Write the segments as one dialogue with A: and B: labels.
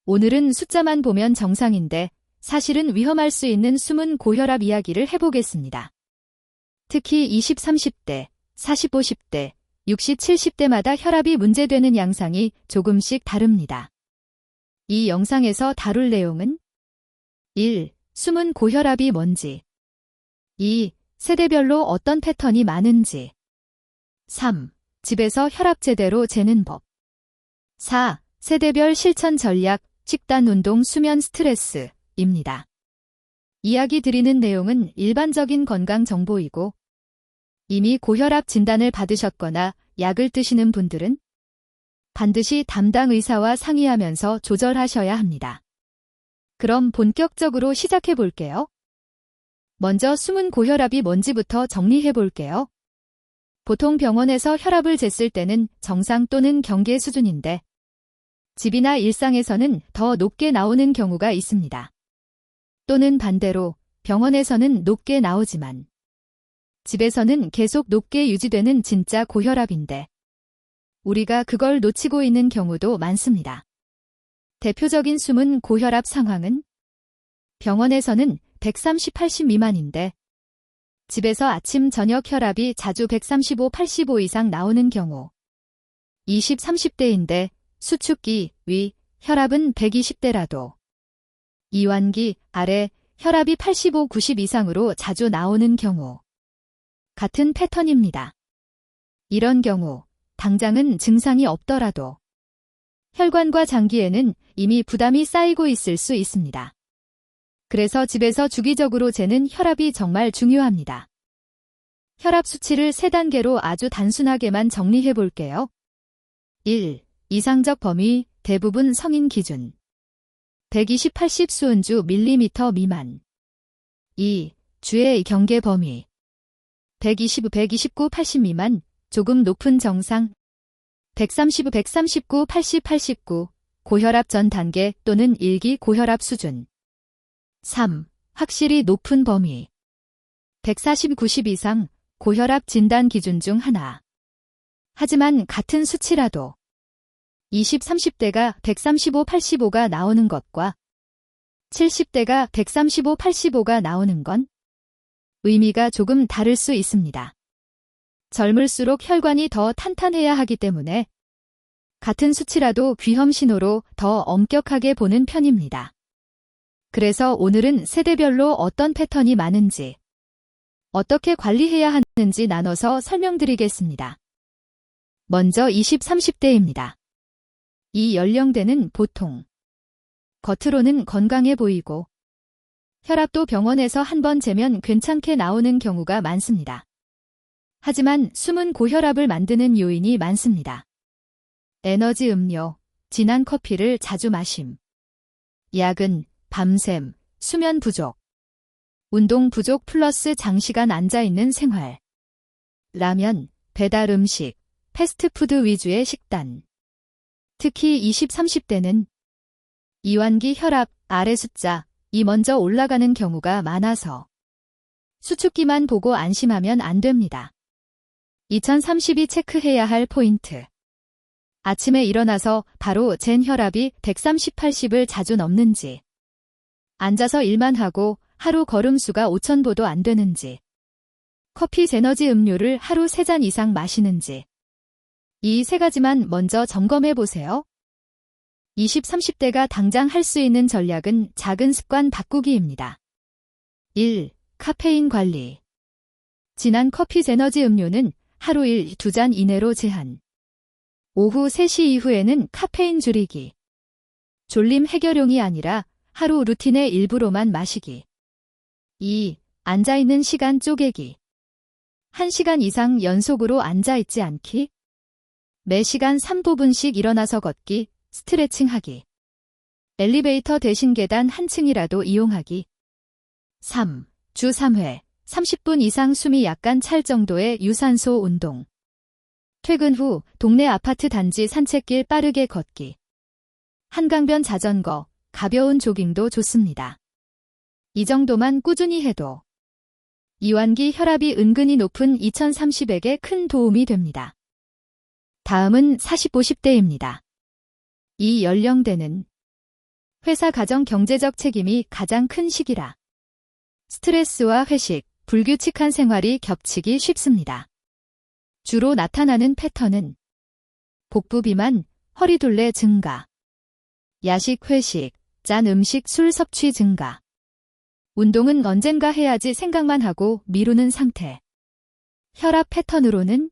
A: 오늘은 숫자만 보면 정상인데 사실은 위험할 수 있는 숨은 고혈압 이야기를 해보겠습니다. 특히 20, 30대, 40, 50대, 60, 70대마다 혈압이 문제되는 양상이 조금씩 다릅니다. 이 영상에서 다룰 내용은 1. 숨은 고혈압이 뭔지 2. 세대별로 어떤 패턴이 많은지 3. 집에서 혈압 제대로 재는 법 4. 세대별 실천 전략, 식단, 운동, 수면, 스트레스입니다. 이야기 드리는 내용은 일반적인 건강 정보이고 이미 고혈압 진단을 받으셨거나 약을 드시는 분들은 반드시 담당 의사와 상의하면서 조절하셔야 합니다. 그럼 본격적으로 시작해 볼게요. 먼저 숨은 고혈압이 뭔지부터 정리해 볼게요. 보통 병원에서 혈압을 쟀을 때는 정상 또는 경계 수준인데 집이나 일상에서는 더 높게 나오는 경우가 있습니다. 또는 반대로 병원에서는 높게 나오지만 집에서는 계속 높게 유지되는 진짜 고혈압인데 우리가 그걸 놓치고 있는 경우도 많습니다. 대표적인 숨은 고혈압 상황은 병원에서는 130, 80 미만인데 집에서 아침, 저녁 혈압이 자주 135, 85 이상 나오는 경우 20, 30대인데 수축기, 위, 혈압은 120대라도 이완기, 아래, 혈압이 85, 90 이상으로 자주 나오는 경우 같은 패턴입니다. 이런 경우 당장은 증상이 없더라도 혈관과 장기에는 이미 부담이 쌓이고 있을 수 있습니다. 그래서 집에서 주기적으로 재는 혈압이 정말 중요합니다. 혈압 수치를 3단계로 아주 단순하게만 정리해 볼게요. 1. 이상적 범위, 대부분 성인 기준 120, 80 수은주 밀리미터 미만 2. 주의 경계 범위 120, 129, 80 미만, 조금 높은 정상 130, 139, 80, 89, 고혈압 전 단계 또는 1기 고혈압 수준 3. 확실히 높은 범위 140, 90 이상 고혈압 진단 기준 중 하나. 하지만 같은 수치라도 20, 30대가 135, 85가 나오는 것과 70대가 135, 85가 나오는 건 의미가 조금 다를 수 있습니다. 젊을수록 혈관이 더 탄탄해야 하기 때문에 같은 수치라도 위험 신호로 더 엄격하게 보는 편입니다. 그래서 오늘은 세대별로 어떤 패턴이 많은지, 어떻게 관리해야 하는지 나눠서 설명드리겠습니다. 먼저 20, 30대입니다. 이 연령대는 보통 겉으로는 건강해 보이고 혈압도 병원에서 한번 재면 괜찮게 나오는 경우가 많습니다. 하지만 숨은 고혈압을 만드는 요인이 많습니다. 에너지 음료, 진한 커피를 자주 마심, 야근, 밤샘, 수면 부족, 운동 부족 플러스 장시간 앉아있는 생활, 라면, 배달 음식, 패스트푸드 위주의 식단. 특히 20, 30대는 이완기 혈압, 아래 숫자이 먼저 올라가는 경우가 많아서 수축기만 보고 안심하면 안 됩니다. 2032 체크해야 할 포인트. 아침에 일어나서 바로 잰 혈압이 130, 80을 자주 넘는지, 앉아서 일만 하고 하루 걸음수가 5000보도 안 되는지, 커피 에너지 음료를 하루 3잔 이상 마시는지, 이 3가지만 먼저 점검해 보세요. 20, 30대가 당장 할 수 있는 전략은 작은 습관 바꾸기입니다. 1. 카페인 관리. 진한 커피 에너지 음료는 하루 1, 2잔 이내로 제한. 오후 3시 이후에는 카페인 줄이기. 졸림 해결용이 아니라 하루 루틴의 일부로만 마시기. 2. 앉아있는 시간 쪼개기. 1시간 이상 연속으로 앉아있지 않기. 매 시간 3부분씩 일어나서 걷기, 스트레칭하기. 엘리베이터 대신 계단 한 층이라도 이용하기. 3. 주 3회, 30분 이상 숨이 약간 찰 정도의 유산소 운동. 퇴근 후 동네 아파트 단지 산책길 빠르게 걷기. 한강변 자전거, 가벼운 조깅도 좋습니다. 이 정도만 꾸준히 해도 이완기 혈압이 은근히 높은 2030에게 큰 도움이 됩니다. 다음은 40, 50대입니다. 이 연령대는 회사 가정 경제적 책임이 가장 큰 시기라. 스트레스와 회식, 불규칙한 생활이 겹치기 쉽습니다. 주로 나타나는 패턴은 복부 비만, 허리둘레 증가, 야식, 회식, 짠 음식, 술 섭취 증가, 운동은 언젠가 해야지 생각만 하고 미루는 상태. 혈압 패턴으로는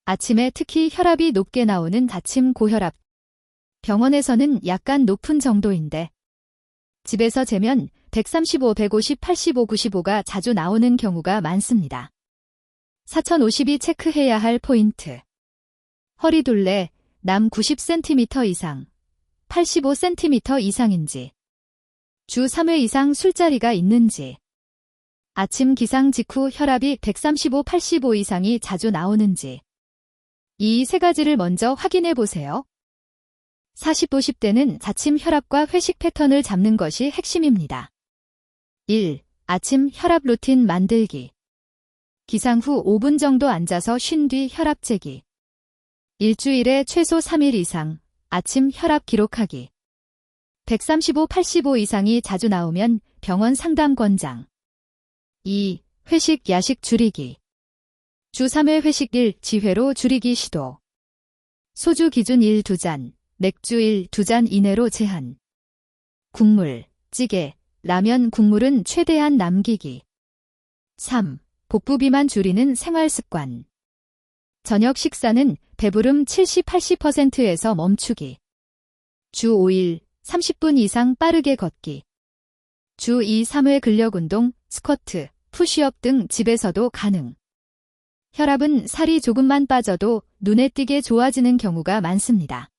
A: 아침에 특히 혈압이 높게 나오는 아침 고혈압. 병원에서는 약간 높은 정도인데 집에서 재면 135, 150, 85, 95가 자주 나오는 경우가 많습니다. 4052 체크해야 할 포인트. 허리둘레, 남 90cm 이상, 85cm 이상인지, 주 3회 이상 술자리가 있는지, 아침 기상 직후 혈압이 135, 85 이상이 자주 나오는지, 이 세 가지를 먼저 확인해 보세요. 40, 50대는 아침 혈압과 회식 패턴을 잡는 것이 핵심입니다. 1. 아침 혈압 루틴 만들기. 기상 후 5분 정도 앉아서 쉰 뒤 혈압 재기. 일주일에 최소 3일 이상 아침 혈압 기록하기. 135, 85 이상이 자주 나오면 병원 상담 권장. 2. 회식, 야식 줄이기. 주 3회 회식 1, 지회로 줄이기 시도. 소주 기준 1, 2잔, 맥주 1, 2잔 이내로 제한. 국물, 찌개, 라면 국물은 최대한 남기기. 3. 복부 비만 줄이는 생활 습관. 저녁 식사는 배부름 70, 80%에서 멈추기. 주 5일, 30분 이상 빠르게 걷기. 주 2, 3회 근력운동, 스쿼트, 푸시업 등 집에서도 가능. 혈압은 살이 조금만 빠져도 눈에 띄게 좋아지는 경우가 많습니다.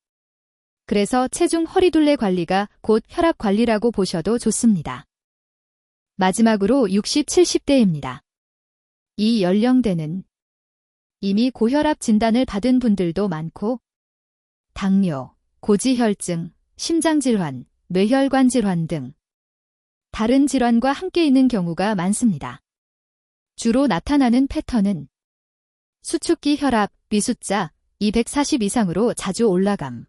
A: 그래서 체중 허리둘레 관리가 곧 혈압 관리라고 보셔도 좋습니다. 마지막으로 60, 70대입니다. 이 연령대는 이미 고혈압 진단을 받은 분들도 많고 당뇨, 고지혈증, 심장질환, 뇌혈관 질환 등 다른 질환과 함께 있는 경우가 많습니다. 주로 나타나는 패턴은 수축기 혈압, B숫자 240 이상으로 자주 올라감.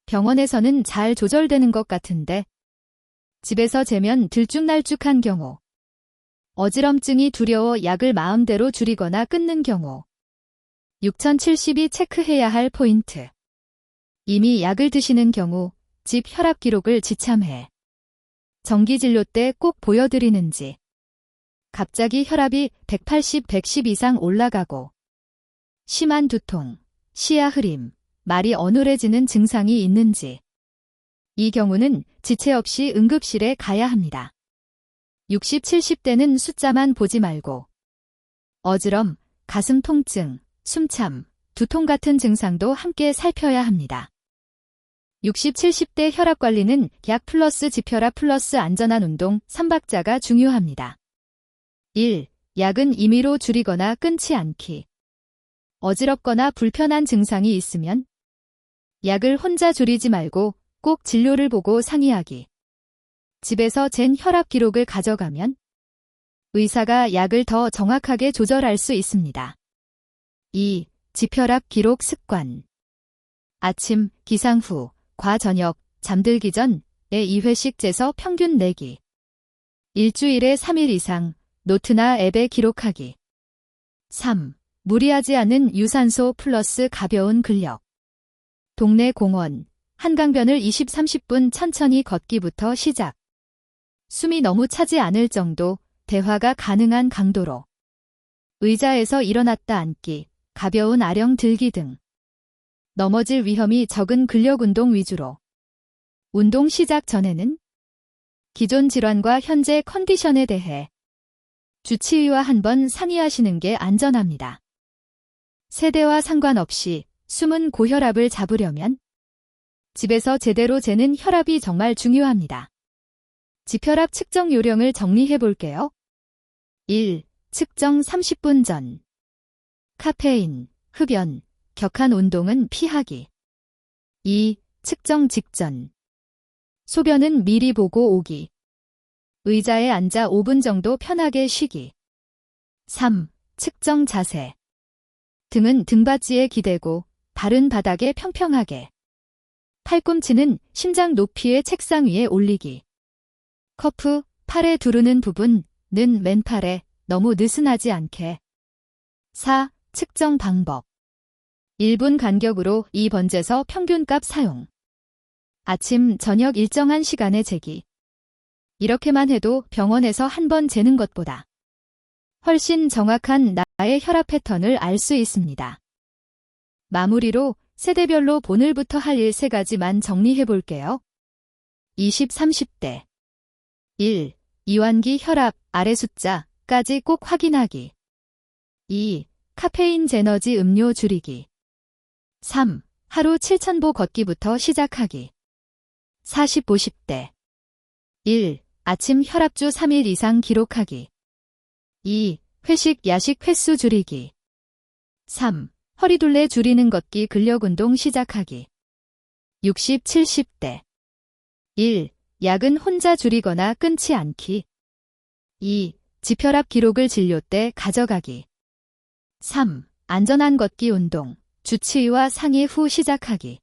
A: 병원에서는 잘 조절되는 것 같은데 집에서 재면 들쭉날쭉한 경우, 어지럼증이 두려워 약을 마음대로 줄이거나 끊는 경우, 6072 체크해야 할 포인트. 이미 약을 드시는 경우 집 혈압 기록을 지참해 정기진료 때 꼭 보여드리는지, 갑자기 혈압이 180, 110 이상 올라가고 심한 두통, 시야 흐림, 말이 어눌해지는 증상이 있는지, 이 경우는 지체 없이 응급실에 가야 합니다. 60, 70대는 숫자만 보지 말고 어지럼, 가슴 통증, 숨참, 두통 같은 증상도 함께 살펴야 합니다. 60, 70대 혈압 관리는 약 플러스 지혈압 플러스 안전한 운동 3박자가 중요합니다. 1. 약은 임의로 줄이거나 끊지 않기. 어지럽거나 불편한 증상이 있으면 약을 혼자 줄이지 말고 꼭 진료를 보고 상의하기. 집에서 잰 혈압 기록을 가져가면 의사가 약을 더 정확하게 조절할 수 있습니다. 2. 지혈압 기록 습관. 아침, 기상 후, 과저녁, 잠들기 전에 2회씩 재서 평균 내기. 일주일에 3일 이상 노트나 앱에 기록하기. 3. 무리하지 않은 유산소 플러스 가벼운 근력. 동네 공원, 한강변을 20, 30분 천천히 걷기부터 시작. 숨이 너무 차지 않을 정도, 대화가 가능한 강도로. 의자에서 일어났다 앉기, 가벼운 아령 들기 등. 넘어질 위험이 적은 근력 운동 위주로. 운동 시작 전에는 기존 질환과 현재 컨디션에 대해 주치의와 한번 상의하시는 게 안전합니다. 세대와 상관없이 숨은 고혈압을 잡으려면 집에서 제대로 재는 혈압이 정말 중요합니다. 지혈압 측정 요령을 정리해 볼게요. 1. 측정 30분 전. 카페인, 흡연, 격한 운동은 피하기. 2. 측정 직전. 소변은 미리 보고 오기. 의자에 앉아 5분 정도 편하게 쉬기. 3. 측정 자세. 등은 등받이에 기대고 발은 바닥에 평평하게. 팔꿈치는 심장 높이의 책상 위에 올리기. 커프, 팔에 두르는 부분은 맨팔에 너무 느슨하지 않게. 4. 측정 방법. 1분 간격으로 이 번제서 평균값 사용. 아침, 저녁 일정한 시간에 재기. 이렇게만 해도 병원에서 한 번 재는 것보다 훨씬 정확한 나의 혈압 패턴을 알 수 있습니다. 마무리로 세대별로 오늘부터 할 일 3가지만 정리해 볼게요. 20, 30대. 1. 이완기 혈압 아래 숫자까지 꼭 확인하기. 2. 카페인 제너지 음료 줄이기. 3. 하루 7,000보 걷기부터 시작하기. 40, 50대. 1. 아침 혈압주 3일 이상 기록하기. 2. 회식, 야식 횟수 줄이기. 3. 허리둘레 줄이는 걷기 근력 운동 시작하기. 60, 70대. 1. 약은 혼자 줄이거나 끊지 않기. 2. 지혈압 기록을 진료 때 가져가기. 3. 안전한 걷기 운동, 주치의와 상의 후 시작하기.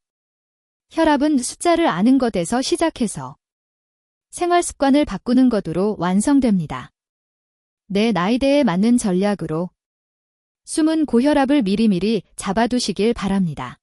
A: 혈압은 숫자를 아는 것에서 시작해서 생활 습관을 바꾸는 것으로 완성됩니다. 내 나이대에 맞는 전략으로 숨은 고혈압을 미리미리 잡아두시길 바랍니다.